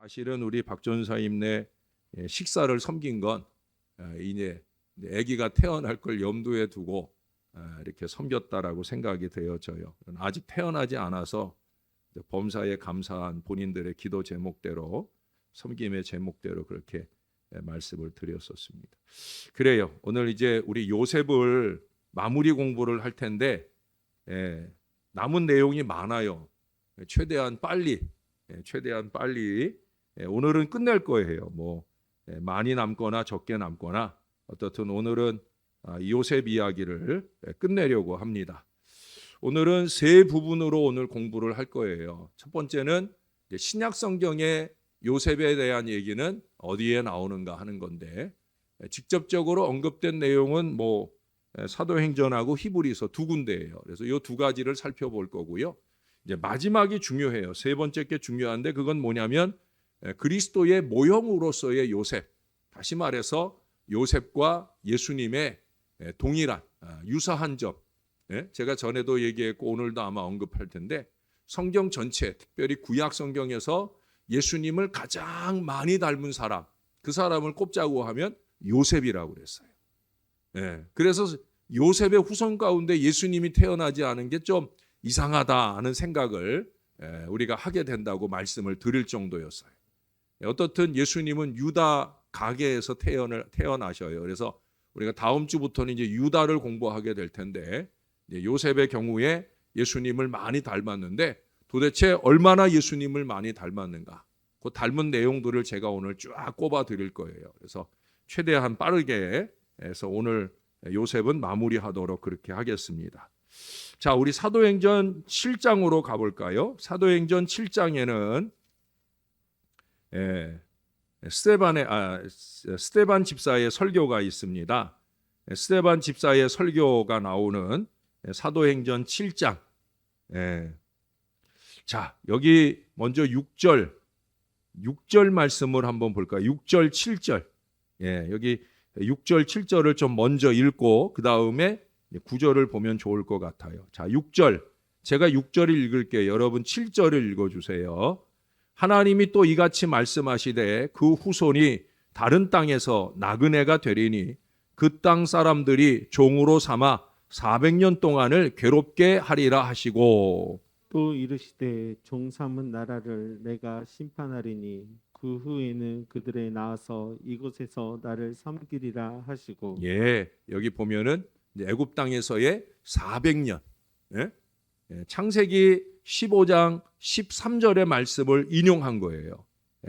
사실은 우리 박 전사님네 식사를 섬긴 건 이제 아기가 태어날 걸 염두에 두고 이렇게 섬겼다라고 생각이 되어져요. 아직 태어나지 않아서 범사에 감사한 본인들의 기도 제목대로 섬김의 제목대로 그렇게 말씀을 드렸었습니다. 그래요. 오늘 이제 우리 요셉을 마무리 공부를 할 텐데 남은 내용이 많아요. 최대한 빨리 오늘은 끝낼 거예요. 많이 남거나 적게 남거나 어떻든 오늘은 요셉 이야기를 끝내려고 합니다. 오늘은 세 부분으로 오늘 공부를 할 거예요. 첫 번째는 신약 성경의 요셉에 대한 얘기는 어디에 나오는가 하는 건데 직접적으로 언급된 내용은 사도행전하고 히브리서 두 군데예요. 그래서 이 두 가지를 살펴볼 거고요. 이제 마지막이 중요해요. 세 번째 게 중요한데 그건 뭐냐면 그리스도의 모형으로서의 요셉. 다시 말해서 요셉과 예수님의 동일한 유사한 점. 제가 전에도 얘기했고 오늘도 아마 언급할 텐데 성경 전체 특별히 구약 성경에서 예수님을 가장 많이 닮은 사람, 그 사람을 꼽자고 하면 요셉이라고 그랬어요. 그래서 요셉의 후손 가운데 예수님이 태어나지 않은 게 좀 이상하다 하는 생각을 우리가 하게 된다고 말씀을 드릴 정도였어요. 어떻든 예수님은 유다 가게에서 태어나셔요. 그래서 우리가 다음 주부터는 이제 유다를 공부하게 될 텐데 요셉의 경우에 예수님을 많이 닮았는데 도대체 얼마나 예수님을 많이 닮았는가? 그 닮은 내용들을 제가 오늘 쫙 꼽아 드릴 거예요. 그래서 최대한 빠르게 해서 오늘 요셉은 마무리하도록 그렇게 하겠습니다. 자, 우리 사도행전 7장으로 가볼까요? 사도행전 7장에는 스데반 집사의 설교가 있습니다. 스데반 집사의 설교가 나오는 사도행전 7장. 자, 여기 먼저 6절 말씀을 한번 볼까요? 6절, 7절. 여기 6절, 7절을 좀 먼저 읽고 그 다음에 9절을 보면 좋을 것 같아요. 자, 6절. 제가 6절을 읽을게요. 여러분 7절을 읽어주세요. 하나님이 또 이같이 말씀하시되 그 후손이 다른 땅에서 나그네가 되리니 그 땅 사람들이 종으로 삼아 400년 동안을 괴롭게 하리라 하시고 또 이르시되 종 삼은 나라를 내가 심판하리니 그 후에는 그들에 나와서 이곳에서 나를 섬기리라 하시고 여기 보면은 애굽 땅에서의 400년 창세기 15장 13절의 말씀을 인용한 거예요.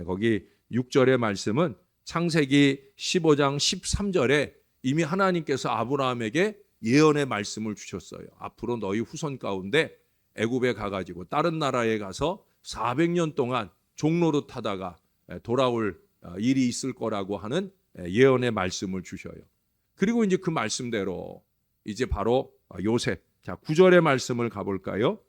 거기 6절의 말씀은 창세기 15장 13절에 이미 하나님께서 아브라함에게 예언의 말씀을 주셨어요. 앞으로 너희 후손 가운데 애굽에 가가지고 다른 나라에 가서 400년 동안 종노릇 하다가 돌아올 일이 있을 거라고 하는 예언의 말씀을 주셔요. 그리고 이제 그 말씀대로 이제 바로 요셉. 자, 9절의 말씀을 가볼까요?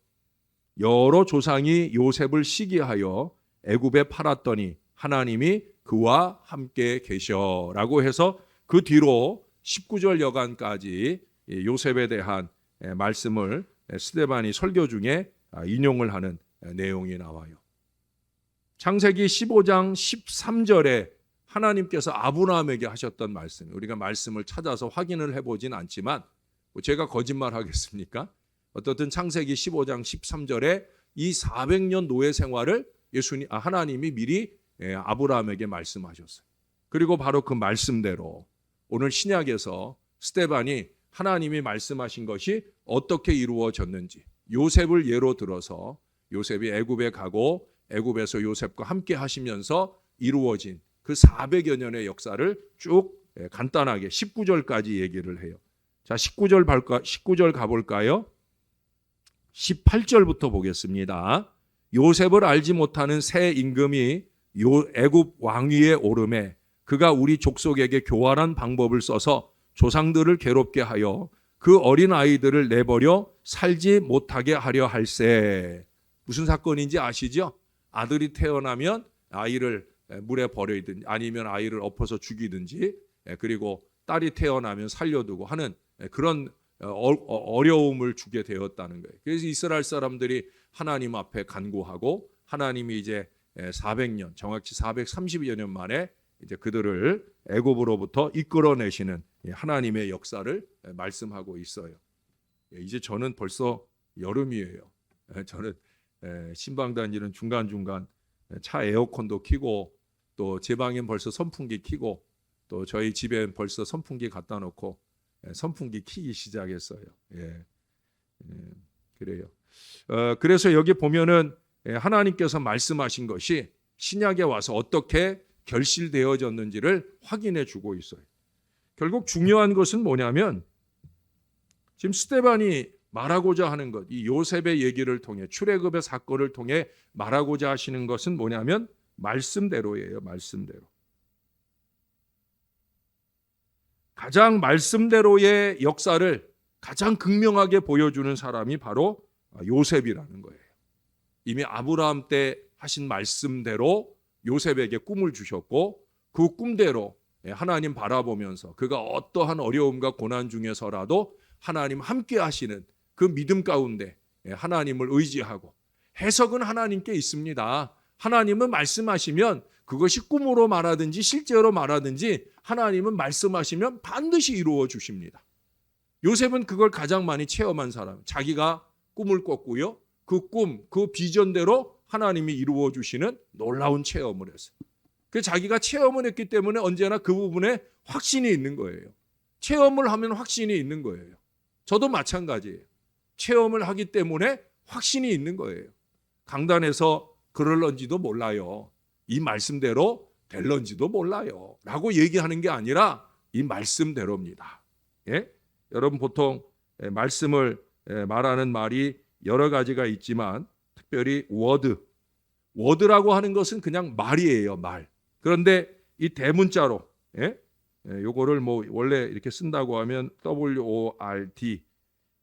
여러 조상이 요셉을 시기하여 애굽에 팔았더니 하나님이 그와 함께 계셔라고 해서 그 뒤로 19절 여간까지 요셉에 대한 말씀을 스데반이 설교 중에 인용을 하는 내용이 나와요. 창세기 15장 13절에 하나님께서 아브라함에게 하셨던 말씀, 우리가 말씀을 찾아서 확인을 해보진 않지만 제가 거짓말 하겠습니까? 어떻든 창세기 15장 13절에 이 400년 노예 생활을 하나님이 미리 아브라함에게 말씀하셨어요. 그리고 바로 그 말씀대로 오늘 신약에서 스데반이 하나님이 말씀하신 것이 어떻게 이루어졌는지 요셉을 예로 들어서 요셉이 애굽에 가고 애굽에서 요셉과 함께 하시면서 이루어진 그 400여 년의 역사를 쭉 간단하게 19절까지 얘기를 해요. 자, 19절 가볼까요? 18절부터 보겠습니다. 요셉을 알지 못하는 새 임금이 애굽 왕위에 오르매 그가 우리 족속에게 교활한 방법을 써서 조상들을 괴롭게 하여 그 어린 아이들을 내버려 살지 못하게 하려 할세. 무슨 사건인지 아시죠? 아들이 태어나면 아이를 물에 버리든지 아니면 아이를 엎어서 죽이든지 그리고 딸이 태어나면 살려두고 하는 그런 어려움을 주게 되었다는 거예요. 그래서 이스라엘 사람들이 하나님 앞에 간구하고 하나님이 이제 400년, 정확히 430여 년 만에 이제 그들을 애굽으로부터 이끌어내시는 하나님의 역사를 말씀하고 있어요. 이제 저는 벌써 여름이에요. 저는 신방 다니는 중간중간 차 에어컨도 켜고 또 제 방엔 벌써 선풍기 켜고 또 저희 집엔 벌써 선풍기 갖다 놓고 선풍기 켜기 시작했어요. 그래요. 그래서 여기 보면은 하나님께서 말씀하신 것이 신약에 와서 어떻게 결실되어졌는지를 확인해 주고 있어요. 결국 중요한 것은 뭐냐면 지금 스데반이 말하고자 하는 것, 이 요셉의 얘기를 통해 출애굽의 사건을 통해 말하고자 하시는 것은 뭐냐면 말씀대로예요. 말씀대로. 가장 말씀대로의 역사를 가장 극명하게 보여주는 사람이 바로 요셉이라는 거예요. 이미 아브라함 때 하신 말씀대로 요셉에게 꿈을 주셨고 그 꿈대로 하나님 바라보면서 그가 어떠한 어려움과 고난 중에서라도 하나님 함께 하시는 그 믿음 가운데 하나님을 의지하고 해석은 하나님께 있습니다. 하나님은 말씀하시면 그것이 꿈으로 말하든지 실제로 말하든지 하나님은 말씀하시면 반드시 이루어 주십니다. 요셉은 그걸 가장 많이 체험한 사람. 자기가 꿈을 꿨고요. 그 꿈, 그 비전대로 하나님이 이루어 주시는 놀라운 체험을 했어요. 그 자기가 체험을 했기 때문에 언제나 그 부분에 확신이 있는 거예요. 체험을 하면 확신이 있는 거예요. 저도 마찬가지예요. 체험을 하기 때문에 확신이 있는 거예요. 강단에서 그럴런지도 몰라요. 이 말씀대로 될런지도 몰라요. 라고 얘기하는 게 아니라 이 말씀대로입니다. 예? 여러분 보통 말씀을 말하는 말이 여러 가지가 있지만 특별히 워드라고 하는 것은 그냥 말이에요. 말. 그런데 이 대문자로 요거를 뭐 원래 이렇게 쓴다고 하면 WORD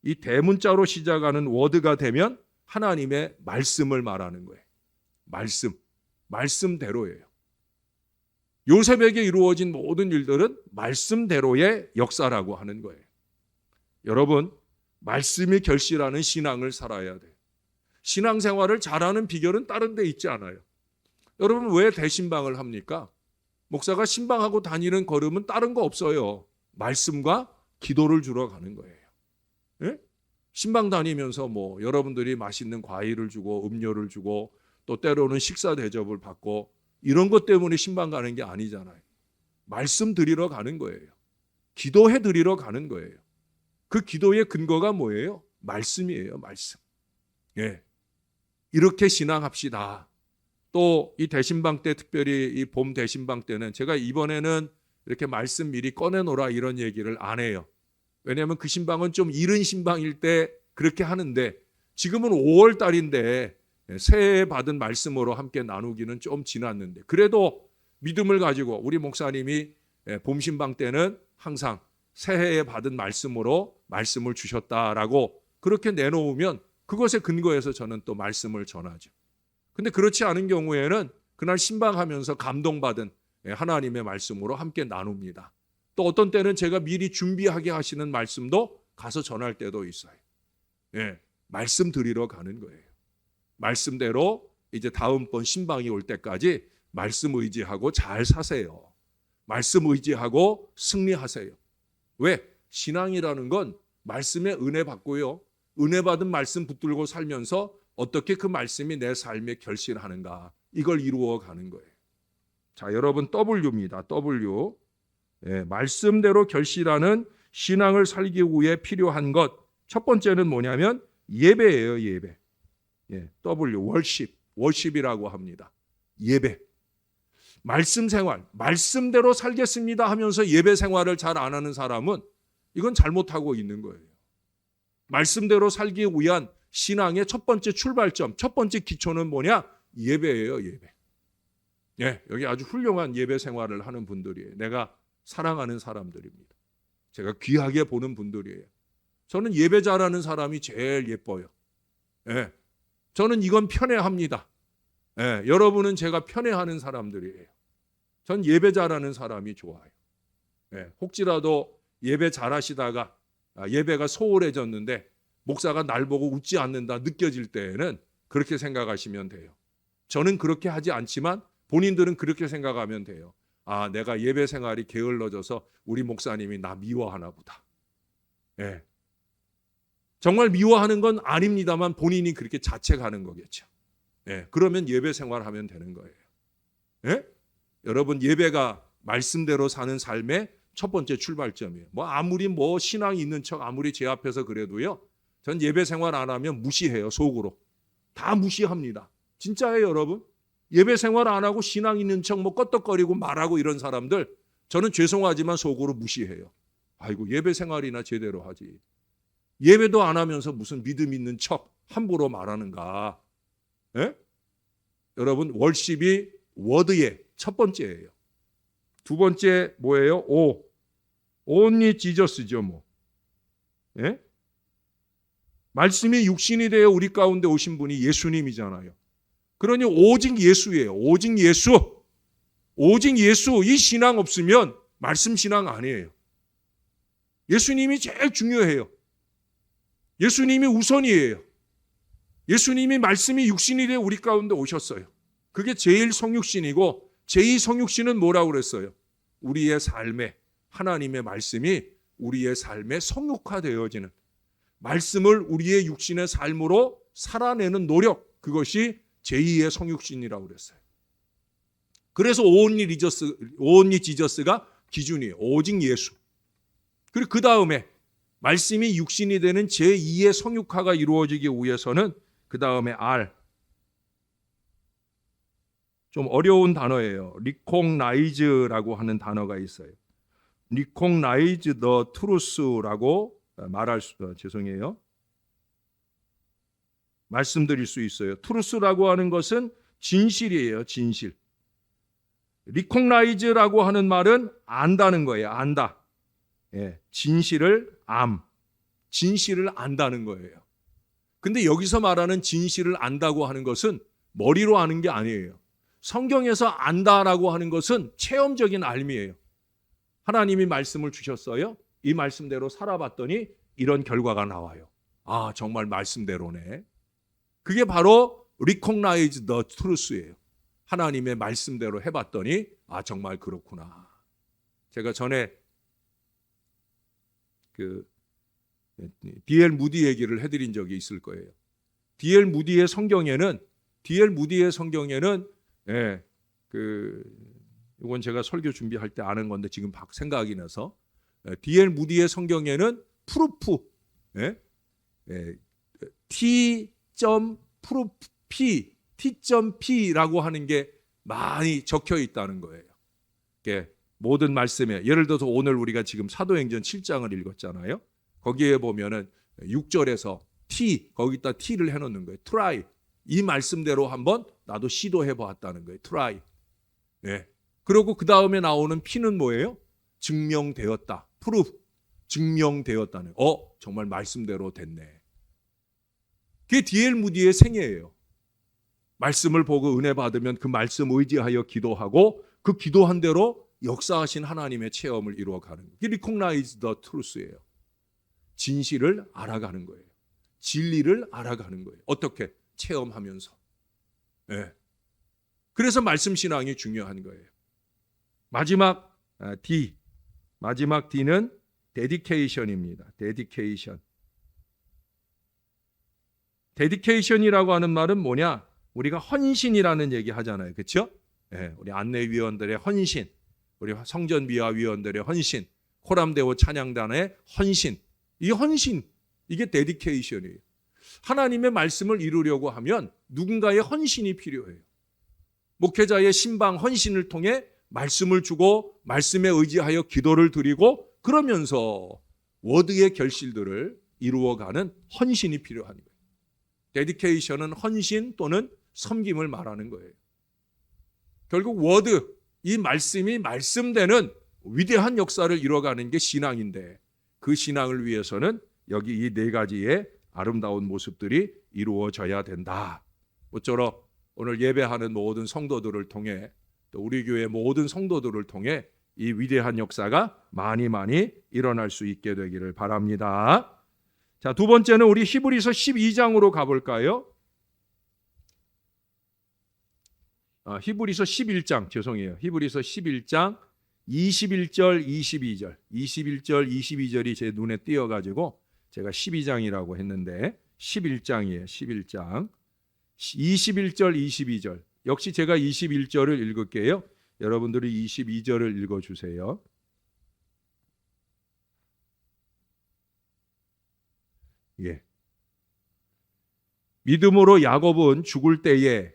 이 대문자로 시작하는 워드가 되면 하나님의 말씀을 말하는 거예요. 말씀대로예요. 요셉에게 이루어진 모든 일들은 말씀대로의 역사라고 하는 거예요. 여러분, 말씀이 결실하는 신앙을 살아야 돼요. 신앙생활을 잘하는 비결은 다른 데 있지 않아요. 여러분 왜 대신방을 합니까? 목사가 신방하고 다니는 걸음은 다른 거 없어요. 말씀과 기도를 주러 가는 거예요. 예? 신방 다니면서 뭐 여러분들이 맛있는 과일을 주고 음료를 주고 또 때로는 식사 대접을 받고 이런 것 때문에 신방 가는 게 아니잖아요. 말씀 드리러 가는 거예요. 기도해 드리러 가는 거예요. 그 기도의 근거가 뭐예요? 말씀이에요. 말씀. 예. 이렇게 신앙합시다. 또 이 대신방 때 특별히 이 봄 대신방 때는 제가 이번에는 이렇게 말씀 미리 꺼내놓으라 이런 얘기를 안 해요. 왜냐하면 그 신방은 좀 이른 신방일 때 그렇게 하는데 지금은 5월 달인데 새해 받은 말씀으로 함께 나누기는 좀 지났는데 그래도 믿음을 가지고 우리 목사님이 봄 신방 때는 항상 새해에 받은 말씀으로 말씀을 주셨다라고 그렇게 내놓으면 그것에 근거해서 저는 또 말씀을 전하죠. 근데 그렇지 않은 경우에는 그날 신방하면서 감동받은 하나님의 말씀으로 함께 나눕니다. 또 어떤 때는 제가 미리 준비하게 하시는 말씀도 가서 전할 때도 있어요. 예, 말씀 드리러 가는 거예요. 말씀대로 이제 다음번 신방이 올 때까지 말씀 의지하고 잘 사세요. 말씀 의지하고 승리하세요. 왜? 신앙이라는 건 말씀에 은혜 받고요. 은혜 받은 말씀 붙들고 살면서 어떻게 그 말씀이 내 삶에 결실하는가 이걸 이루어 가는 거예요. 자, 여러분 W입니다. W. 말씀대로 결실하는 신앙을 살기 위해 필요한 것. 첫 번째는 뭐냐면 예배예요. 예배. W. 월십이라고 합니다. 예배. 말씀 생활. 말씀대로 살겠습니다 하면서 예배 생활을 잘 안 하는 사람은 이건 잘못하고 있는 거예요. 말씀대로 살기 위한 신앙의 첫 번째 출발점, 첫 번째 기초는 뭐냐? 예배예요, 예배. 여기 아주 훌륭한 예배 생활을 하는 분들이에요. 내가 사랑하는 사람들입니다. 제가 귀하게 보는 분들이에요. 저는 예배 잘하는 사람이 제일 예뻐요. 저는 이건 편애합니다. 여러분은 제가 편애하는 사람들이에요. 전 예배 잘하는 사람이 좋아요. 혹시라도 예배 잘하시다가 예배가 소홀해졌는데 목사가 날 보고 웃지 않는다 느껴질 때에는 그렇게 생각하시면 돼요. 저는 그렇게 하지 않지만 본인들은 그렇게 생각하면 돼요. 아, 내가 예배 생활이 게을러져서 우리 목사님이 나 미워하나 보다. 예. 정말 미워하는 건 아닙니다만 본인이 그렇게 자책하는 거겠죠. 예. 그러면 예배 생활하면 되는 거예요. 예? 여러분, 예배가 말씀대로 사는 삶의 첫 번째 출발점이에요. 아무리 신앙이 있는 척 아무리 제 앞에서 그래도요. 전 예배 생활 안 하면 무시해요. 속으로. 다 무시합니다. 진짜예요, 여러분. 예배 생활 안 하고 신앙 있는 척 껐덕거리고 말하고 이런 사람들 저는 죄송하지만 속으로 무시해요. 아이고, 예배 생활이나 제대로 하지. 예배도 안 하면서 무슨 믿음 있는 척 함부로 말하는가. 예? 여러분, 월십이 워드의 첫 번째예요. 두 번째 뭐예요? only Jesus죠, 뭐. 예? 말씀이 육신이 되어 우리 가운데 오신 분이 예수님이잖아요. 그러니 오직 예수예요. 오직 예수. 오직 예수. 이 신앙 없으면 말씀 신앙 아니에요. 예수님이 제일 중요해요. 예수님이 우선이에요. 예수님이 말씀이 육신이 되어 우리 가운데 오셨어요. 그게 제일 성육신이고 제2 성육신은 뭐라고 그랬어요? 우리의 삶에 하나님의 말씀이 우리의 삶에 성육화되어지는 말씀을 우리의 육신의 삶으로 살아내는 노력, 그것이 제2의 성육신이라고 그랬어요. 그래서 only 지저스가 기준이에요. 오직 예수. 그리고 그 다음에 말씀이 육신이 되는 제2의 성육화가 이루어지기 위해서는 그 다음에 R. 좀 어려운 단어예요. recognize라고 하는 단어가 있어요. recognize the truth라고 죄송해요. 말씀드릴 수 있어요. truth라고 하는 것은 진실이에요. 진실. recognize라고 하는 말은 안다는 거예요. 안다. 예, 진실을 진실을 안다는 거예요. 근데 여기서 말하는 진실을 안다고 하는 것은 머리로 아는 게 아니에요. 성경에서 안다라고 하는 것은 체험적인 알미예요. 하나님이 말씀을 주셨어요. 이 말씀대로 살아봤더니 이런 결과가 나와요. 아, 정말 말씀대로네. 그게 바로 recognize the truth예요. 하나님의 말씀대로 해봤더니 아, 정말 그렇구나. 제가 전에 D.L. 무디 얘기를 해드린 적이 있을 거예요. D.L. 무디의 성경에는 이건 제가 설교 준비할 때 아는 건데 지금 생각이 나서 D.L. 무디의 성경에는 프루프 T.P라고 하는 게 많이 적혀 있다는 거예요. 모든 말씀에 예를 들어서 오늘 우리가 지금 사도행전 7장을 읽었잖아요. 거기에 보면은 6절에서 거기다 T를 해놓는 거예요. try. 이 말씀대로 한번 나도 시도해 보았다는 거예요. try. 네. 그리고 그 다음에 나오는 P는 뭐예요? 증명되었다. proof. 증명되었다는. 정말 말씀대로 됐네. 그게 D.L. 무디의 생애예요. 말씀을 보고 은혜 받으면 그 말씀 의지하여 기도하고 그 기도한 대로 역사하신 하나님의 체험을 이루어가는 거예요. 그게 recognize the truth예요. 진실을 알아가는 거예요. 진리를 알아가는 거예요. 어떻게? 체험하면서. 네. 그래서 말씀 신앙이 중요한 거예요. 마지막 D는 dedication입니다. dedication이라고 하는 말은 뭐냐? 우리가 헌신이라는 얘기 하잖아요. 그렇죠? 네. 우리 안내위원들의 헌신, 우리 성전비화위원들의 헌신, 코람데오 찬양단의 헌신. 이 헌신, 이게 데디케이션이에요. 하나님의 말씀을 이루려고 하면 누군가의 헌신이 필요해요. 목회자의 신방 헌신을 통해 말씀을 주고 말씀에 의지하여 기도를 드리고 그러면서 워드의 결실들을 이루어가는 헌신이 필요한 거예요. 데디케이션은 헌신 또는 섬김을 말하는 거예요. 결국 워드, 이 말씀이 말씀되는 위대한 역사를 이루어가는 게 신앙인데 그 신앙을 위해서는 여기 이 네 가지의 아름다운 모습들이 이루어져야 된다. 모쪼록 오늘 예배하는 모든 성도들을 통해 또 우리 교회 모든 성도들을 통해 이 위대한 역사가 많이 일어날 수 있게 되기를 바랍니다. 자, 두 번째는 우리 히브리서 12장으로 가볼까요? 히브리서 11장 죄송해요. 히브리서 11장 21절 22절 22절이 제 눈에 띄어가지고 제가 12장이라고 했는데 11장이에요. 11장 21절 22절 역시 제가 21절을 읽을게요. 여러분들이 22절을 읽어주세요. 예. 믿음으로 야곱은 죽을 때에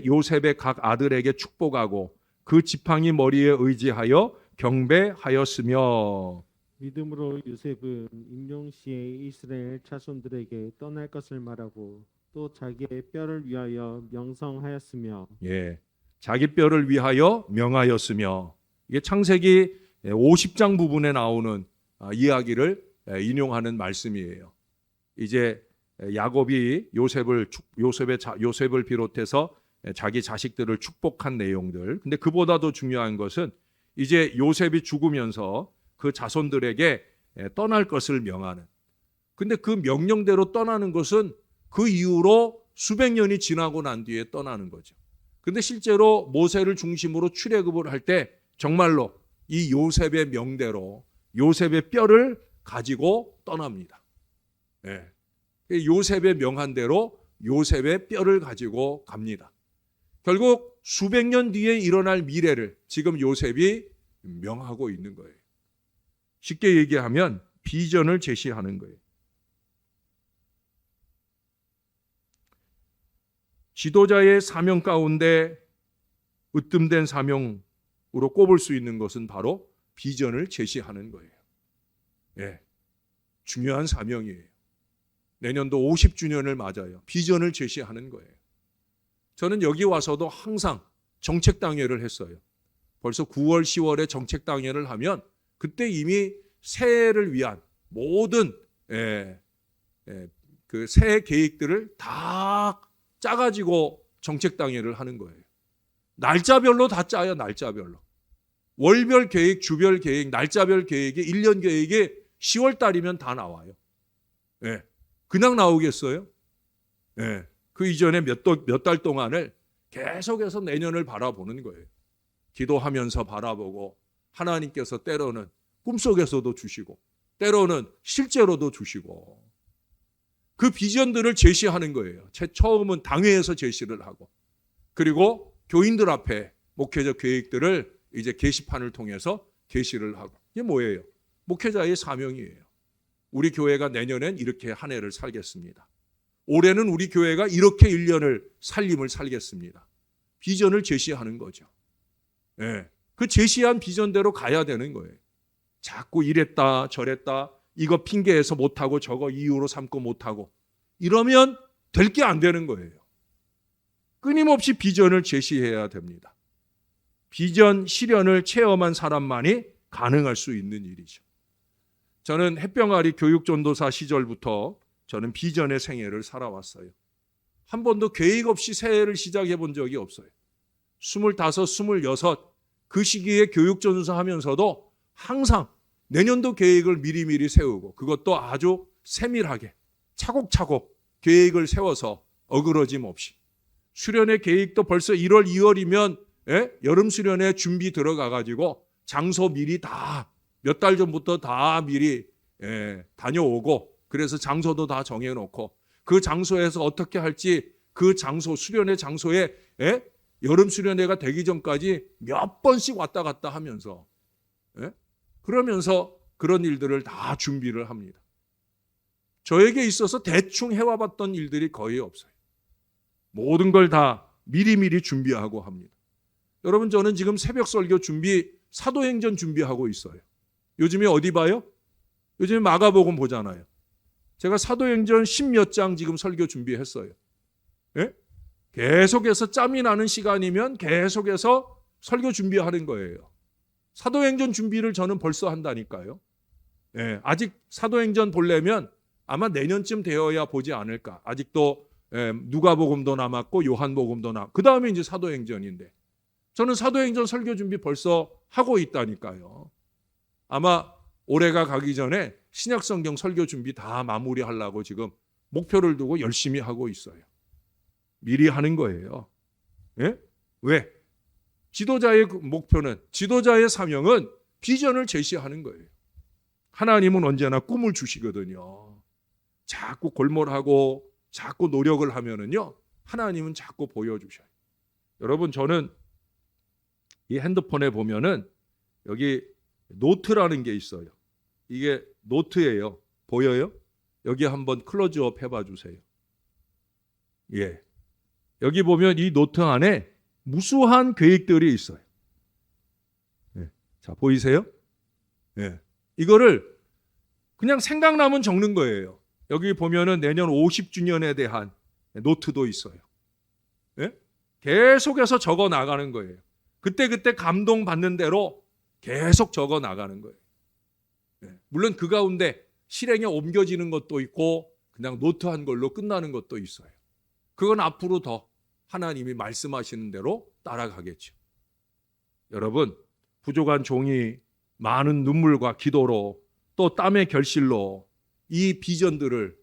요셉의 각 아들에게 축복하고 그 지팡이 머리에 의지하여 경배하였으며 믿음으로 요셉은 임종시에 이스라엘 자손들에게 떠날 것을 말하고 또 자기의 뼈를 위하여 명성하였으며 예, 자기 뼈를 위하여 명하였으며 이게 창세기 50장 부분에 나오는 이야기를 인용하는 말씀이에요. 이제 야곱이 요셉을 비롯해서 자기 자식들을 축복한 내용들. 근데 그보다도 중요한 것은 이제 요셉이 죽으면서 그 자손들에게 떠날 것을 명하는. 근데 그 명령대로 떠나는 것은 그 이후로 수백 년이 지나고 난 뒤에 떠나는 거죠. 근데 실제로 모세를 중심으로 출애굽을 할 때 정말로 이 요셉의 명대로 요셉의 뼈를 가지고 떠납니다. 네. 요셉의 명한 대로 요셉의 뼈를 가지고 갑니다. 결국 수백 년 뒤에 일어날 미래를 지금 요셉이 명하고 있는 거예요. 쉽게 얘기하면 비전을 제시하는 거예요. 지도자의 사명 가운데 으뜸된 사명으로 꼽을 수 있는 것은 바로 비전을 제시하는 거예요. 예, 중요한 사명이에요. 내년도 50주년을 맞아요. 비전을 제시하는 거예요. 저는 여기 와서도 항상 정책당회를 했어요. 벌써 9월, 10월에 정책당회를 하면 그때 이미 새해를 위한 모든 그 새해 계획들을 다 짜가지고 정책당회를 하는 거예요. 날짜별로 다 짜요. 날짜별로. 월별 계획, 주별 계획, 날짜별 계획이 1년 계획이 10월 달이면 다 나와요. 예. 그냥 나오겠어요? 예. 그 이전에 몇 달 동안을 계속해서 내년을 바라보는 거예요. 기도하면서 바라보고 하나님께서 때로는 꿈속에서도 주시고 때로는 실제로도 주시고 그 비전들을 제시하는 거예요. 처음은 당회에서 제시를 하고 그리고 교인들 앞에 목회적 계획들을 이제 게시판을 통해서 게시를 하고 이게 뭐예요? 목회자의 사명이에요. 우리 교회가 내년엔 이렇게 한 해를 살겠습니다. 올해는 우리 교회가 이렇게 1년을 살림을 살겠습니다. 비전을 제시하는 거죠. 예, 그 제시한 비전대로 가야 되는 거예요. 자꾸 이랬다 저랬다 이거 핑계해서 못하고 저거 이유로 삼고 못하고 이러면 될 게 안 되는 거예요. 끊임없이 비전을 제시해야 됩니다. 비전 실현을 체험한 사람만이 가능할 수 있는 일이죠. 저는 햇병아리 교육전도사 시절부터 저는 비전의 생애를 살아왔어요. 한 번도 계획 없이 새해를 시작해 본 적이 없어요. 25, 26 그 시기에 교육전도사 하면서도 항상 내년도 계획을 미리미리 세우고 그것도 아주 세밀하게 차곡차곡 계획을 세워서 어그러짐 없이 수련회 계획도 벌써 1월, 2월이면 여름 수련회 준비 들어가 가지고 장소 미리 다 몇 달 전부터 다 미리 다녀오고 그래서 장소도 다 정해놓고 그 장소에서 어떻게 할지 그 장소 수련회 장소에 여름 수련회가 되기 전까지 몇 번씩 왔다 갔다 하면서 그러면서 그런 일들을 다 준비를 합니다. 저에게 있어서 대충 해와봤던 일들이 거의 없어요. 모든 걸 다 미리미리 준비하고 합니다. 여러분 저는 지금 새벽 설교 준비 사도행전 준비하고 있어요. 요즘에 어디 봐요? 요즘에 마가복음 보잖아요. 제가 사도행전 10몇 장 지금 설교 준비했어요. 예? 계속해서 짬이 나는 시간이면 계속해서 설교 준비하는 거예요. 사도행전 준비를 저는 벌써 한다니까요. 예, 아직 사도행전 보려면 아마 내년쯤 되어야 보지 않을까. 아직도 누가복음도 남았고 요한복음도 남았고 그 다음에 이제 사도행전인데 저는 사도행전 설교 준비 벌써 하고 있다니까요. 아마 올해가 가기 전에 신약성경 설교 준비 다 마무리하려고 지금 목표를 두고 열심히 하고 있어요. 미리 하는 거예요. 예? 왜? 지도자의 목표는, 지도자의 사명은 비전을 제시하는 거예요. 하나님은 언제나 꿈을 주시거든요. 자꾸 골몰하고 자꾸 노력을 하면은요, 하나님은 자꾸 보여주셔요. 여러분, 저는 이 핸드폰에 보면은 여기 노트라는 게 있어요. 이게 노트예요. 보여요? 여기 한번 클로즈업 해봐 주세요. 예. 여기 보면 이 노트 안에 무수한 계획들이 있어요. 예. 자, 보이세요? 예. 이거를 그냥 생각나면 적는 거예요. 여기 보면은 내년 50주년에 대한 노트도 있어요. 예? 계속해서 적어 나가는 거예요. 그때 감동 받는 대로 계속 적어 나가는 거예요. 예. 물론 그 가운데 실행에 옮겨지는 것도 있고 그냥 노트한 걸로 끝나는 것도 있어요. 그건 앞으로 더 하나님이 말씀하시는 대로 따라가겠죠. 여러분, 부족한 종이 많은 눈물과 기도로 또 땀의 결실로 이 비전들을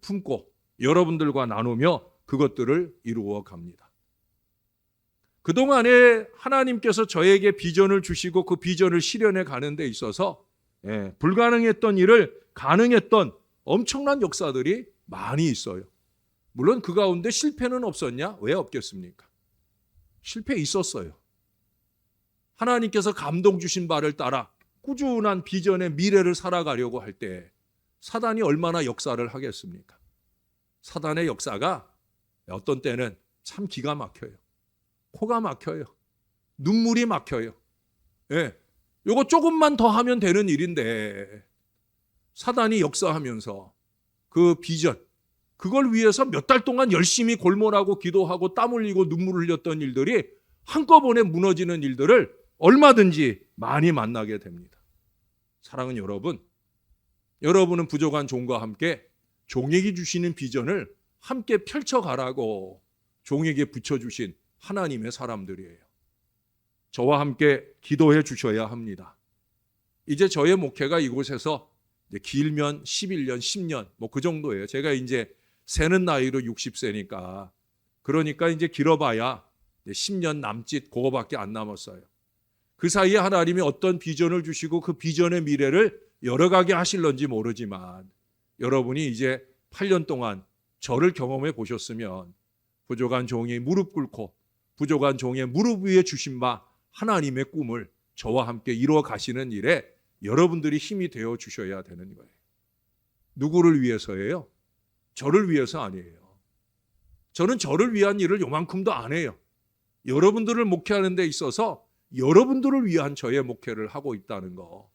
품고 여러분들과 나누며 그것들을 이루어 갑니다. 그동안에 하나님께서 저에게 비전을 주시고 그 비전을 실현해 가는 데 있어서 불가능했던 일을 가능했던 엄청난 역사들이 많이 있어요. 물론 그 가운데 실패는 없었냐? 왜 없겠습니까? 실패 있었어요. 하나님께서 감동 주신 바를 따라 꾸준한 비전의 미래를 살아가려고 할 때 사단이 얼마나 역사를 하겠습니까? 사단의 역사가 어떤 때는 참 기가 막혀요. 코가 막혀요. 눈물이 막혀요. 예. 요거 조금만 더 하면 되는 일인데 사단이 역사하면서 그 비전, 그걸 위해서 몇 달 동안 열심히 골몰하고 기도하고 땀 흘리고 눈물을 흘렸던 일들이 한꺼번에 무너지는 일들을 얼마든지 많이 만나게 됩니다. 사랑하는 여러분, 여러분은 부족한 종과 함께 종에게 주시는 비전을 함께 펼쳐가라고 종에게 붙여주신 하나님의 사람들이에요. 저와 함께 기도해 주셔야 합니다. 이제 저의 목회가 이곳에서 이제 길면 11년, 10년 뭐 그 정도예요. 제가 이제 세는 나이로 60세니까 그러니까 이제 길어봐야 10년 남짓 그거밖에 안 남았어요. 그 사이에 하나님이 어떤 비전을 주시고 그 비전의 미래를 열어가게 하실런지 모르지만 여러분이 이제 8년 동안 저를 경험해 보셨으면 부족한 종이 무릎 꿇고 부족한 종의 무릎 위에 주신 바 하나님의 꿈을 저와 함께 이루어 가시는 일에 여러분들이 힘이 되어 주셔야 되는 거예요. 누구를 위해서예요? 저를 위해서 아니에요. 저는 저를 위한 일을 요만큼도 안 해요. 여러분들을 목회하는 데 있어서 여러분들을 위한 저의 목회를 하고 있다는 거.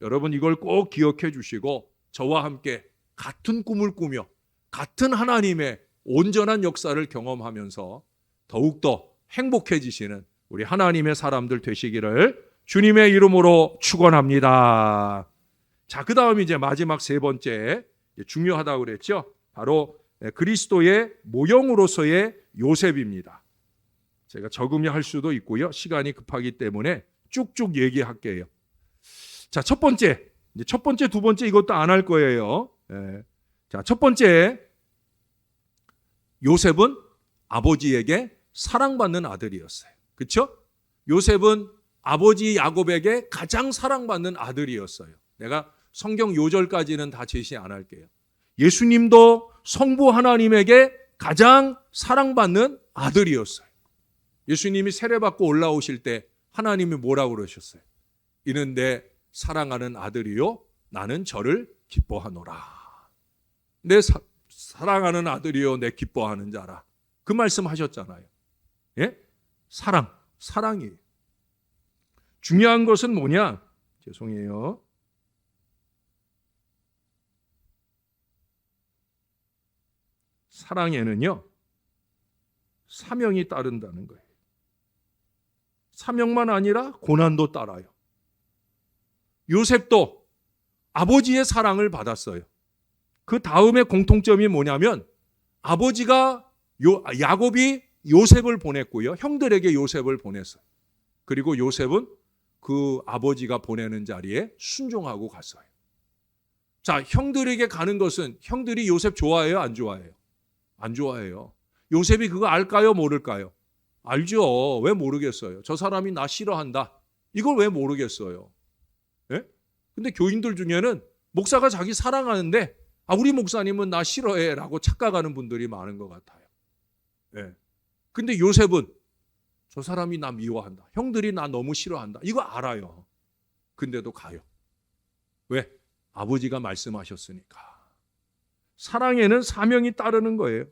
여러분 이걸 꼭 기억해 주시고 저와 함께 같은 꿈을 꾸며 같은 하나님의 온전한 역사를 경험하면서 더욱더 행복해지시는 우리 하나님의 사람들 되시기를 주님의 이름으로 축원합니다. 자, 그 다음 이제 마지막 세 번째 중요하다고 그랬죠. 바로 그리스도의 모형으로서의 요셉입니다. 제가 적으며 할 수도 있고요. 시간이 급하기 때문에 쭉쭉 얘기할게요. 자, 첫 번째, 두 번째 이것도 안 할 거예요. 자, 첫 번째, 요셉은 아버지에게 사랑받는 아들이었어요. 그렇죠? 요셉은 아버지 야곱에게 가장 사랑받는 아들이었어요. 내가 성경 요절까지는 다 제시 안 할게요. 예수님도 성부 하나님에게 가장 사랑받는 아들이었어요. 예수님이 세례받고 올라오실 때 하나님이 뭐라고 그러셨어요? 이는 내 사랑하는 아들이요 나는 저를 기뻐하노라. 내 사랑하는 아들이요 내 기뻐하는 자라. 그 말씀 하셨잖아요. 예? 사랑이에요. 중요한 것은 뭐냐? 죄송해요. 사랑에는요, 사명이 따른다는 거예요. 사명만 아니라 고난도 따라요. 요셉도 아버지의 사랑을 받았어요. 그 다음에 공통점이 뭐냐면 아버지가 야곱이 요셉을 보냈고요. 형들에게 요셉을 보냈어요. 그리고 요셉은 그 아버지가 보내는 자리에 순종하고 갔어요. 자, 형들에게 가는 것은 형들이 요셉 좋아해요? 안 좋아해요? 안 좋아해요. 요셉이 그거 알까요? 모를까요? 알죠. 왜 모르겠어요? 저 사람이 나 싫어한다. 이걸 왜 모르겠어요? 예? 근데 교인들 중에는 목사가 자기 사랑하는데 우리 목사님은 나 싫어해 라고 착각하는 분들이 많은 것 같아요. 예. 근데 요셉은 저 사람이 나 미워한다. 형들이 나 너무 싫어한다. 이거 알아요. 근데도 가요. 왜? 아버지가 말씀하셨으니까. 사랑에는 사명이 따르는 거예요.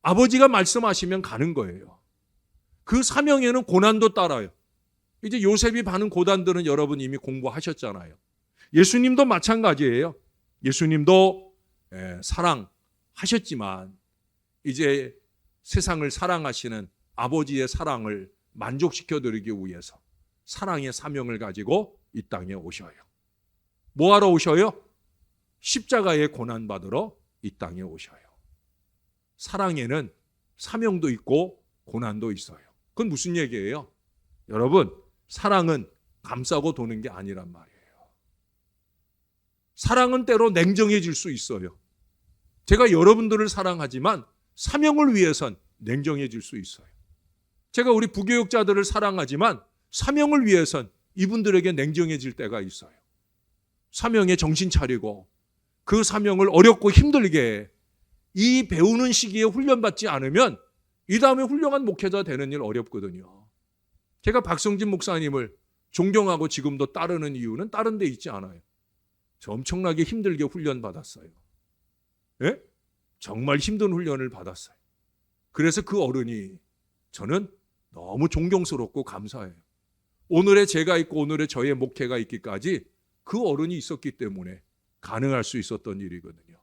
아버지가 말씀하시면 가는 거예요. 그 사명에는 고난도 따라요. 이제 요셉이 받은 고난들은 여러분 이미 공부하셨잖아요. 예수님도 마찬가지예요. 예수님도 사랑하셨지만 이제 세상을 사랑하시는 아버지의 사랑을 만족시켜드리기 위해서 사랑의 사명을 가지고 이 땅에 오셔요. 뭐하러 오셔요? 십자가의 고난받으러 이 땅에 오셔요. 사랑에는 사명도 있고 고난도 있어요. 그건 무슨 얘기예요? 여러분, 사랑은 감싸고 도는 게 아니란 말이에요. 사랑은 때로 냉정해질 수 있어요. 제가 여러분들을 사랑하지만 사명을 위해선 냉정해질 수 있어요. 제가 우리 부교육자들을 사랑하지만 사명을 위해선 이분들에게 냉정해질 때가 있어요. 사명에 정신 차리고 그 사명을 어렵고 힘들게 이 배우는 시기에 훈련받지 않으면 이 다음에 훌륭한 목회자 되는 일 어렵거든요. 제가 박성진 목사님을 존경하고 지금도 따르는 이유는 다른 데 있지 않아요. 저 엄청나게 힘들게 훈련받았어요. 예? 정말 힘든 훈련을 받았어요. 그래서 그 어른이 저는 너무 존경스럽고 감사해요. 오늘의 제가 있고 오늘의 저의 목회가 있기까지 그 어른이 있었기 때문에 가능할 수 있었던 일이거든요.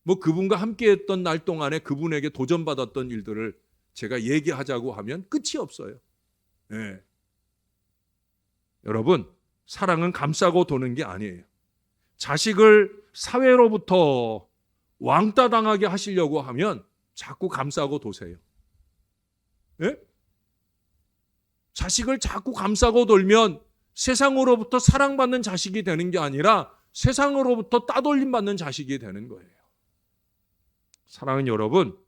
뭐 그분과 함께했던 날 동안에 그분에게 도전받았던 일들을 제가 얘기하자고 하면 끝이 없어요. 네. 여러분, 사랑은 감싸고 도는 게 아니에요. 자식을 사회로부터 왕따 당하게 하시려고 하면 자꾸 감싸고 도세요. 네? 자식을 자꾸 감싸고 돌면 세상으로부터 사랑받는 자식이 되는 게 아니라 세상으로부터 따돌림 받는 자식이 되는 거예요. 사랑은 여러분,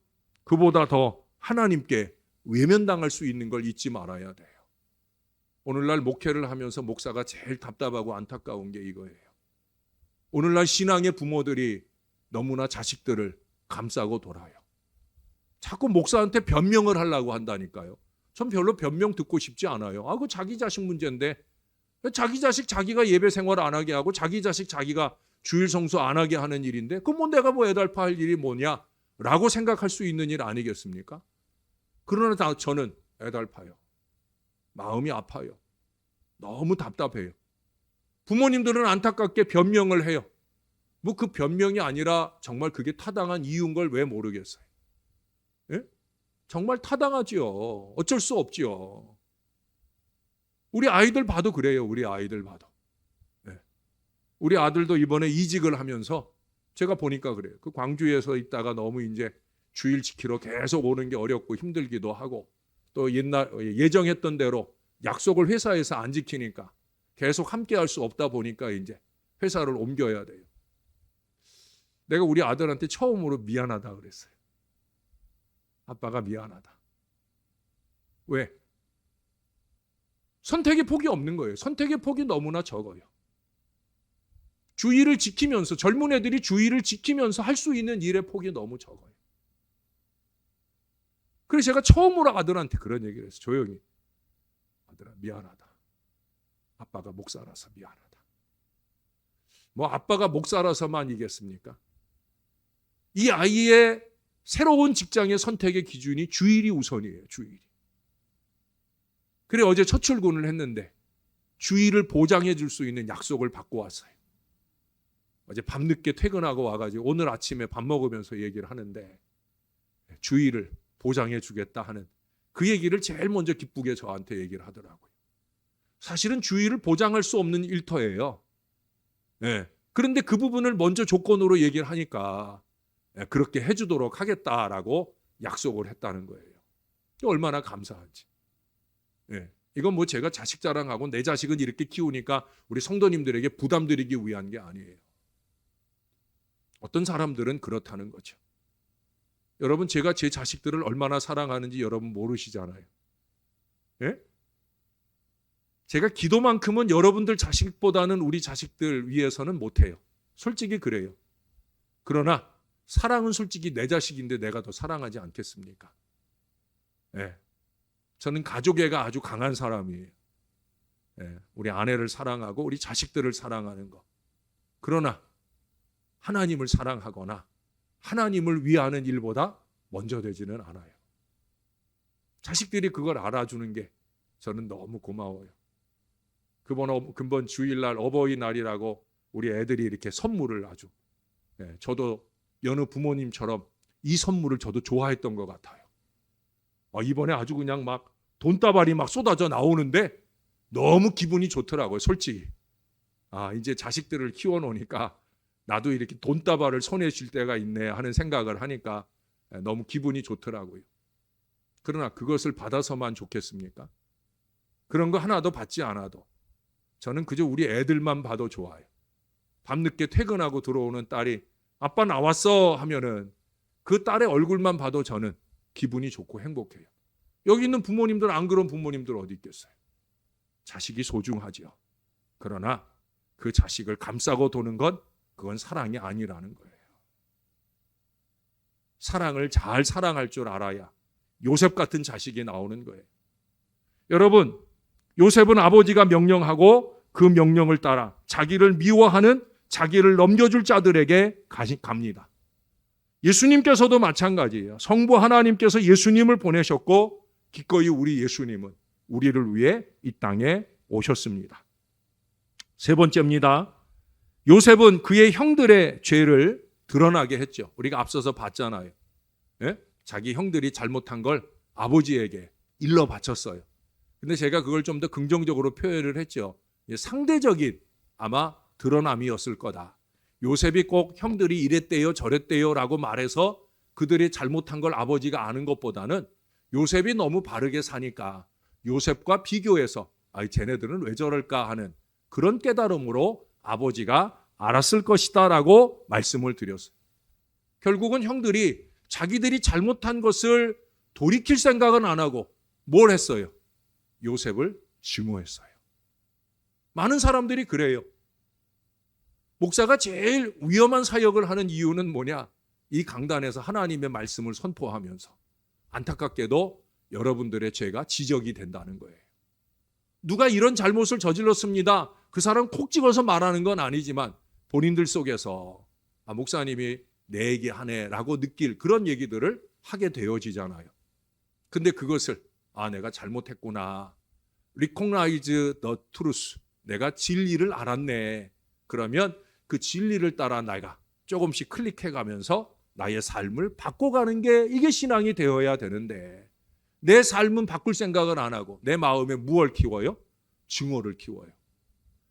그보다 더 하나님께 외면당할 수 있는 걸 잊지 말아야 돼요. 오늘날 목회를 하면서 목사가 제일 답답하고 안타까운 게 이거예요. 오늘날 신앙의 부모들이 너무나 자식들을 감싸고 돌아요. 자꾸 목사한테 변명을 하려고 한다니까요. 전 별로 변명 듣고 싶지 않아요. 그거 자기 자식 문제인데 자기 자식 자기가 예배 생활 안 하게 하고 자기 자식 자기가 주일 성수 안 하게 하는 일인데 그럼 뭐 내가 뭐 애달파할 일이 뭐냐라고 생각할 수 있는 일 아니겠습니까? 그러나 저는 애달파요. 마음이 아파요. 너무 답답해요. 부모님들은 안타깝게 변명을 해요. 뭐 그 변명이 아니라 정말 그게 타당한 이유인 걸 왜 모르겠어요. 예? 정말 타당하지요. 어쩔 수 없지요. 우리 아이들 봐도 그래요. 우리 아이들 봐도. 예. 우리 아들도 이번에 이직을 하면서 제가 보니까 그래요. 그 광주에서 있다가 너무 이제 주일 지키러 계속 오는 게 어렵고 힘들기도 하고 또 옛날 예정했던 대로 약속을 회사에서 안 지키니까 계속 함께 할 수 없다 보니까 이제 회사를 옮겨야 돼요. 내가 우리 아들한테 처음으로 미안하다 그랬어요. 아빠가 미안하다. 왜? 선택의 폭이 없는 거예요. 선택의 폭이 너무나 적어요. 주의를 지키면서 젊은 애들이 주의를 지키면서 할 수 있는 일의 폭이 너무 적어요. 그래서 제가 처음으로 아들한테 그런 얘기를 했어요. 조용히. 아들아 미안하다. 아빠가 목사라서 미안하다. 뭐 아빠가 목사라서만 이겠습니까? 이 아이의 새로운 직장의 선택의 기준이 주일이 우선이에요. 주일이. 그래 어제 첫 출근을 했는데 주일을 보장해 줄 수 있는 약속을 받고 왔어요. 어제 밤늦게 퇴근하고 와가지고 오늘 아침에 밥 먹으면서 얘기를 하는데 주일을 보장해 주겠다 하는 그 얘기를 제일 먼저 기쁘게 저한테 얘기를 하더라고요. 사실은 주일을 보장할 수 없는 일터예요. 네. 그런데 그 부분을 먼저 조건으로 얘기를 하니까 그렇게 해주도록 하겠다라고 약속을 했다는 거예요. 얼마나 감사한지. 네. 이건 뭐 제가 자식 자랑하고 내 자식은 이렇게 키우니까 우리 성도님들에게 부담 드리기 위한 게 아니에요. 어떤 사람들은 그렇다는 거죠. 여러분 제가 제 자식들을 얼마나 사랑하는지 여러분 모르시잖아요. 예? 제가 기도만큼은 여러분들 자식보다는 우리 자식들 위해서는 못해요. 솔직히 그래요. 그러나 사랑은 솔직히 내 자식인데 내가 더 사랑하지 않겠습니까? 예. 저는 가족애가 아주 강한 사람이에요. 예. 우리 아내를 사랑하고 우리 자식들을 사랑하는 것. 그러나 하나님을 사랑하거나 하나님을 위하는 일보다 먼저 되지는 않아요. 자식들이 그걸 알아주는 게 저는 너무 고마워요. 근본 주일날 어버이날이라고 우리 애들이 이렇게 선물을 아주, 저도 여느 부모님처럼 이 선물을 저도 좋아했던 것 같아요. 이번에 아주 그냥 막 돈다발이 막 쏟아져 나오는데 너무 기분이 좋더라고요. 솔직히 이제 자식들을 키워놓으니까 나도 이렇게 돈다발을 손에 쥘 때가 있네 하는 생각을 하니까 너무 기분이 좋더라고요. 그러나 그것을 받아서만 좋겠습니까? 그런 거 하나도 받지 않아도 저는 그저 우리 애들만 봐도 좋아요. 밤늦게 퇴근하고 들어오는 딸이 아빠 나왔어 하면은 그 딸의 얼굴만 봐도 저는 기분이 좋고 행복해요. 여기 있는 부모님들 안 그런 부모님들 어디 있겠어요? 자식이 소중하죠. 그러나 그 자식을 감싸고 도는 건 그건 사랑이 아니라는 거예요. 사랑을 잘 사랑할 줄 알아야 요셉 같은 자식이 나오는 거예요. 여러분, 요셉은 아버지가 명령하고 그 명령을 따라 자기를 미워하는, 자기를 넘겨줄 자들에게 갑니다. 예수님께서도 마찬가지예요. 성부 하나님께서 예수님을 보내셨고 기꺼이 우리 예수님은 우리를 위해 이 땅에 오셨습니다. 세 번째입니다. 요셉은 그의 형들의 죄를 드러나게 했죠. 우리가 앞서서 봤잖아요. 예? 자기 형들이 잘못한 걸 아버지에게 일러 바쳤어요. 근데 제가 그걸 좀 더 긍정적으로 표현을 했죠. 상대적인 아마 드러남이었을 거다. 요셉이 꼭 형들이 이랬대요 저랬대요 라고 말해서 그들이 잘못한 걸 아버지가 아는 것보다는 요셉이 너무 바르게 사니까 요셉과 비교해서 쟤네들은 왜 저럴까 하는 그런 깨달음으로 아버지가 알았을 것이다 라고 말씀을 드렸어요. 결국은 형들이 자기들이 잘못한 것을 돌이킬 생각은 안 하고 뭘 했어요? 요셉을 증오했어요. 많은 사람들이 그래요. 목사가 제일 위험한 사역을 하는 이유는 뭐냐? 이 강단에서 하나님의 말씀을 선포하면서 안타깝게도 여러분들의 죄가 지적이 된다는 거예요. 누가 이런 잘못을 저질렀습니다. 그 사람 콕 집어서 말하는 건 아니지만 본인들 속에서 목사님이 내 얘기 하네라고 느낄 그런 얘기들을 하게 되어지잖아요. 근데 그것을 내가 잘못했구나. Recognize the truth. 내가 진리를 알았네. 그러면 그 진리를 따라 내가 조금씩 클릭해가면서 나의 삶을 바꿔가는 게 이게 신앙이 되어야 되는데 내 삶은 바꿀 생각을 안 하고 내 마음에 무엇을 키워요? 증오를 키워요.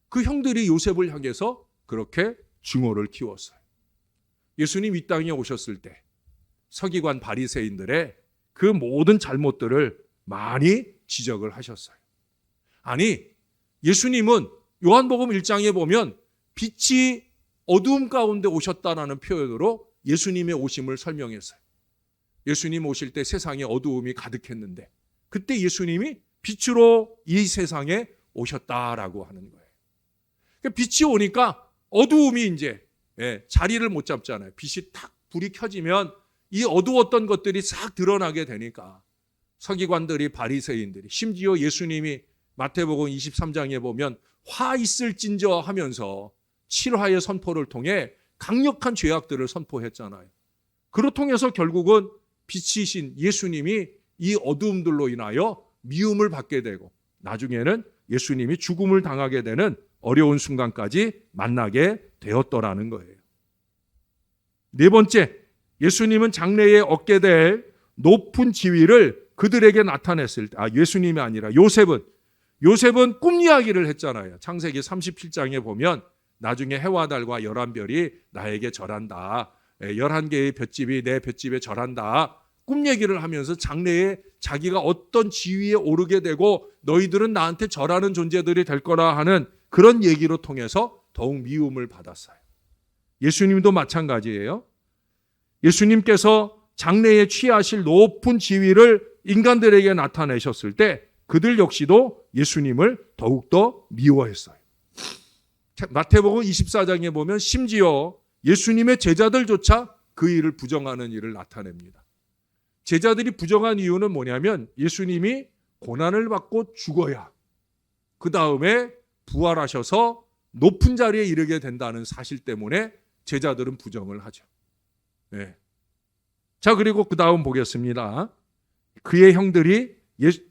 그 형들이 요셉을 향해서 그렇게 증오를 키웠어요. 예수님 이 땅에 오셨을 때 서기관 바리새인들의 그 모든 잘못들을 많이 지적을 하셨어요. 아니, 예수님은 요한복음 1장에 보면 빛이 어두움 가운데 오셨다라는 표현으로 예수님의 오심을 설명했어요. 예수님 오실 때 세상에 어두움이 가득했는데 그때 예수님이 빛으로 이 세상에 오셨다라고 하는 거예요. 그러니까 빛이 오니까 어두움이 이제 자리를 못 잡잖아요. 빛이 탁 불이 켜지면 이 어두웠던 것들이 싹 드러나게 되니까 서기관들이 바리새인들이 심지어 예수님이 마태복음 23장에 보면 화 있을진저 하면서 7화의 선포를 통해 강력한 죄악들을 선포했잖아요. 그로 통해서 결국은 빛이신 예수님이 이 어두움들로 인하여 미움을 받게 되고 나중에는 예수님이 죽음을 당하게 되는 어려운 순간까지 만나게 되었더라는 거예요. 네 번째, 예수님은 장래에 얻게 될 높은 지위를 그들에게 나타냈을 때, 예수님이 아니라 요셉은 꿈 이야기를 했잖아요. 창세기 37장에 보면 나중에 해와 달과 11별이 나에게 절한다. 11개의 볏집이 내 볏집에 절한다. 꿈 얘기를 하면서 장래에 자기가 어떤 지위에 오르게 되고 너희들은 나한테 절하는 존재들이 될 거라 하는 그런 얘기로 통해서 더욱 미움을 받았어요. 예수님도 마찬가지예요. 예수님께서 장래에 취하실 높은 지위를 인간들에게 나타내셨을 때 그들 역시도 예수님을 더욱더 미워했어요. 마태복음 24장에 보면 심지어 예수님의 제자들조차 그 일을 부정하는 일을 나타냅니다. 제자들이 부정한 이유는 뭐냐면 예수님이 고난을 받고 죽어야 그 다음에 부활하셔서 높은 자리에 이르게 된다는 사실 때문에 제자들은 부정을 하죠. 네. 자, 그리고 그 다음 보겠습니다. 그의 형들이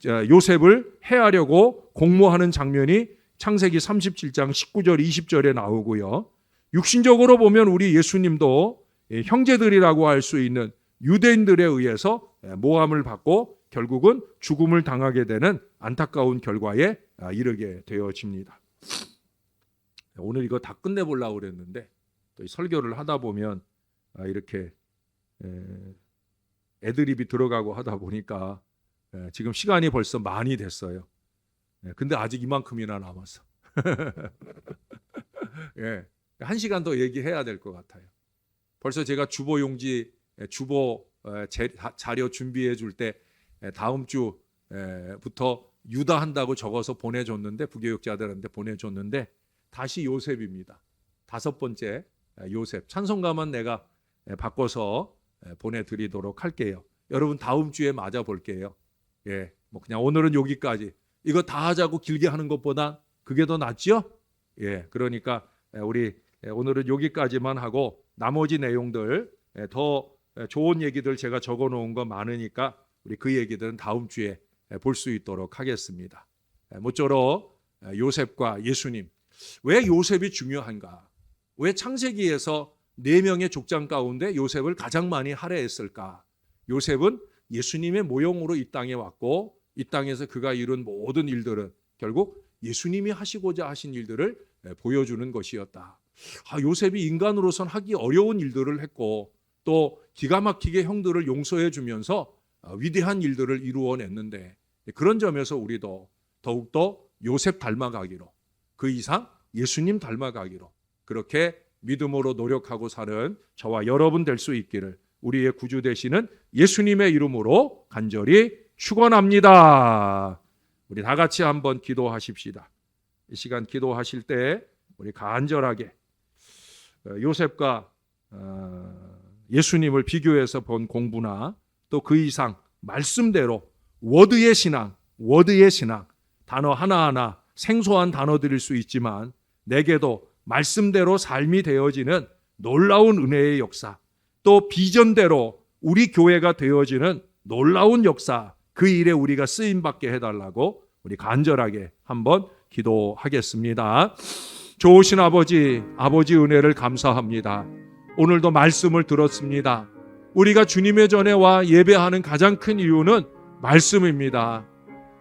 요셉을 해하려고 공모하는 장면이 창세기 37장 19절 20절에 나오고요. 육신적으로 보면 우리 예수님도 형제들이라고 할 수 있는 유대인들에 의해서 모함을 받고 결국은 죽음을 당하게 되는 안타까운 결과에 이르게 되어집니다. 오늘 이거 다 끝내보려고 그랬는데 또 설교를 하다 보면 이렇게 애드립이 들어가고 하다 보니까 지금 시간이 벌써 많이 됐어요. 근데 아직 이만큼이나 남았어. 예, 1시간 더 얘기해야 될 것 같아요. 벌써 제가 주보 용지, 주보 자료 준비해 줄 때 다음 주부터 유다 한다고 적어서 보내줬는데, 부교육자들한테 보내줬는데 다시 요셉입니다. 5번째 요셉. 찬송가만 내가 바꿔서 보내드리도록 할게요. 여러분 다음 주에 맞아 볼게요. 예, 뭐 그냥 오늘은 여기까지. 이거 다 하자고 길게 하는 것보다 그게 더 낫죠? 예, 그러니까 우리 오늘은 여기까지만 하고 나머지 내용들 더 좋은 얘기들 제가 적어 놓은 거 많으니까 우리 그 얘기들은 다음 주에 볼 수 있도록 하겠습니다. 모쪼록 요셉과 예수님. 왜 요셉이 중요한가? 왜 창세기에서 4명의 족장 가운데 요셉을 가장 많이 할애했을까? 요셉은 예수님의 모형으로 이 땅에 왔고 이 땅에서 그가 이룬 모든 일들은 결국 예수님이 하시고자 하신 일들을 보여주는 것이었다. 요셉이 인간으로선 하기 어려운 일들을 했고 또 기가 막히게 형들을 용서해 주면서 위대한 일들을 이루어냈는데 그런 점에서 우리도 더욱더 요셉 닮아가기로, 그 이상 예수님 닮아가기로 그렇게 믿음으로 노력하고 사는 저와 여러분 될 수 있기를 우리의 구주 되시는 예수님의 이름으로 간절히 축원합니다. 우리 다 같이 한번 기도하십시다. 이 시간 기도하실 때 우리 간절하게 요셉과 예수님을 비교해서 본 공부나 또 그 이상 말씀대로 워드의 신앙, 단어 하나하나 생소한 단어들일 수 있지만 내게도 말씀대로 삶이 되어지는 놀라운 은혜의 역사, 또 비전대로 우리 교회가 되어지는 놀라운 역사, 그 일에 우리가 쓰임받게 해달라고 우리 간절하게 한번 기도하겠습니다. 좋으신 아버지 은혜를 감사합니다. 오늘도 말씀을 들었습니다. 우리가 주님의 전에 와 예배하는 가장 큰 이유는 말씀입니다.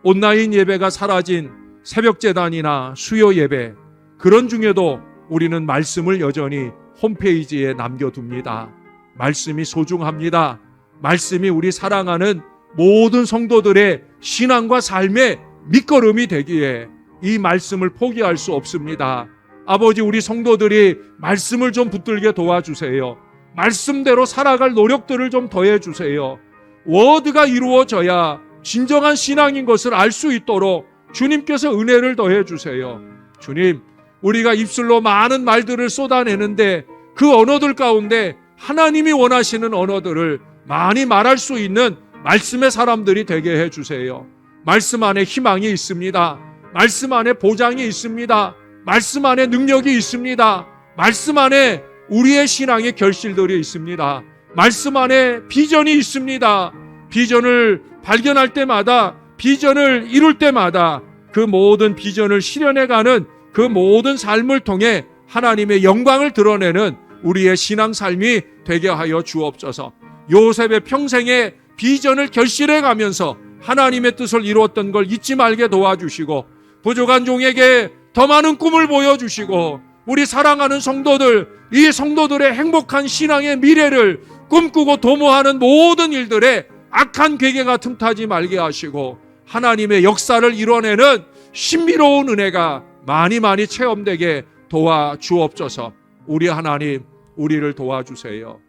온라인 예배가 사라진 새벽제단이나 수요 예배, 그런 중에도 우리는 말씀을 여전히 홈페이지에 남겨둡니다. 말씀이 소중합니다. 말씀이 우리 사랑하는 모든 성도들의 신앙과 삶의 밑거름이 되기에 이 말씀을 포기할 수 없습니다. 아버지, 우리 성도들이 말씀을 좀 붙들게 도와주세요. 말씀대로 살아갈 노력들을 좀 더해주세요. 워드가 이루어져야 진정한 신앙인 것을 알 수 있도록 주님께서 은혜를 더해주세요. 주님, 우리가 입술로 많은 말들을 쏟아내는데 그 언어들 가운데 하나님이 원하시는 언어들을 많이 말할 수 있는 말씀의 사람들이 되게 해주세요. 말씀 안에 희망이 있습니다. 말씀 안에 보장이 있습니다. 말씀 안에 능력이 있습니다. 말씀 안에 우리의 신앙의 결실들이 있습니다. 말씀 안에 비전이 있습니다. 비전을 발견할 때마다, 비전을 이룰 때마다 그 모든 비전을 실현해가는 그 모든 삶을 통해 하나님의 영광을 드러내는 우리의 신앙 삶이 되게 하여 주옵소서. 요셉의 평생의 비전을 결실해가면서 하나님의 뜻을 이루었던 걸 잊지 말게 도와주시고, 부족한 종에게 더 많은 꿈을 보여주시고, 우리 사랑하는 성도들, 이 성도들의 행복한 신앙의 미래를 꿈꾸고 도모하는 모든 일들에 악한 괴계가 틈타지 말게 하시고 하나님의 역사를 이뤄내는 신비로운 은혜가 많이 체험되게 도와주옵소서. 우리 하나님, 우리를 도와주세요.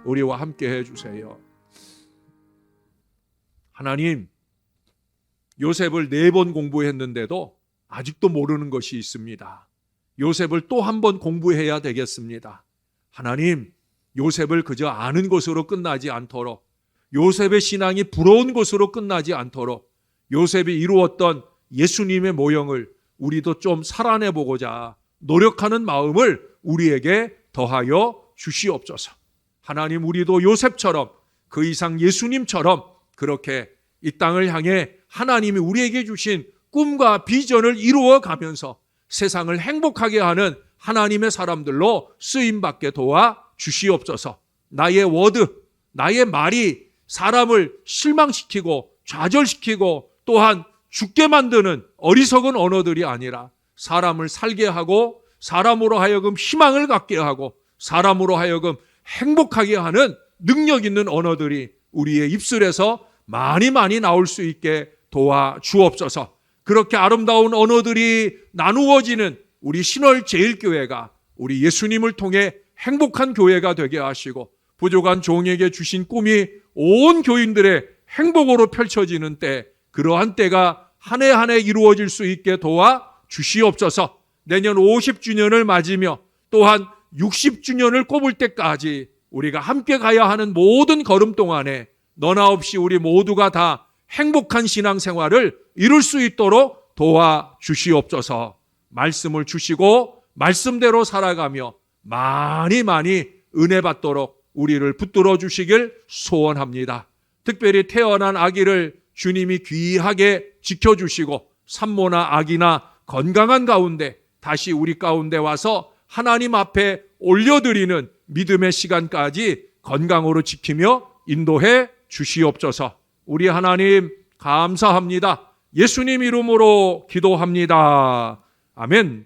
우리와 함께 해주세요. 하나님, 요셉을 4번 공부했는데도 아직도 모르는 것이 있습니다. 요셉을 또 한 번 공부해야 되겠습니다. 하나님, 요셉을 그저 아는 것으로 끝나지 않도록, 요셉의 신앙이 부러운 것으로 끝나지 않도록, 요셉이 이루었던 예수님의 모형을 우리도 좀 살아내보고자 노력하는 마음을 우리에게 더하여 주시옵소서. 하나님, 우리도 요셉처럼 그 이상 예수님처럼 그렇게 이 땅을 향해 하나님이 우리에게 주신 꿈과 비전을 이루어 가면서 세상을 행복하게 하는 하나님의 사람들로 쓰임받게 도와 주시옵소서. 나의 워드, 나의 말이 사람을 실망시키고 좌절시키고 또한 죽게 만드는 어리석은 언어들이 아니라 사람을 살게 하고 사람으로 하여금 희망을 갖게 하고 사람으로 하여금 행복하게 하는 능력 있는 언어들이 우리의 입술에서 많이 나올 수 있게 도와 주옵소서. 그렇게 아름다운 언어들이 나누어지는 우리 신월제일교회가 우리 예수님을 통해 행복한 교회가 되게 하시고 부족한 종에게 주신 꿈이 온 교인들의 행복으로 펼쳐지는 때, 그러한 때가 한 해 한 해 이루어질 수 있게 도와 주시옵소서. 내년 50주년을 맞으며 또한 60주년을 꼽을 때까지 우리가 함께 가야 하는 모든 걸음 동안에 너나 없이 우리 모두가 다 행복한 신앙생활을 이룰 수 있도록 도와 주시옵소서. 말씀을 주시고 말씀대로 살아가며 많이 은혜 받도록 우리를 붙들어 주시길 소원합니다. 특별히 태어난 아기를 주님이 귀하게 지켜주시고 산모나 아기나 건강한 가운데 다시 우리 가운데 와서 하나님 앞에 올려드리는 믿음의 시간까지 건강으로 지키며 인도해 주시옵소서. 우리 하나님 감사합니다. 예수님 이름으로 기도합니다. 아멘.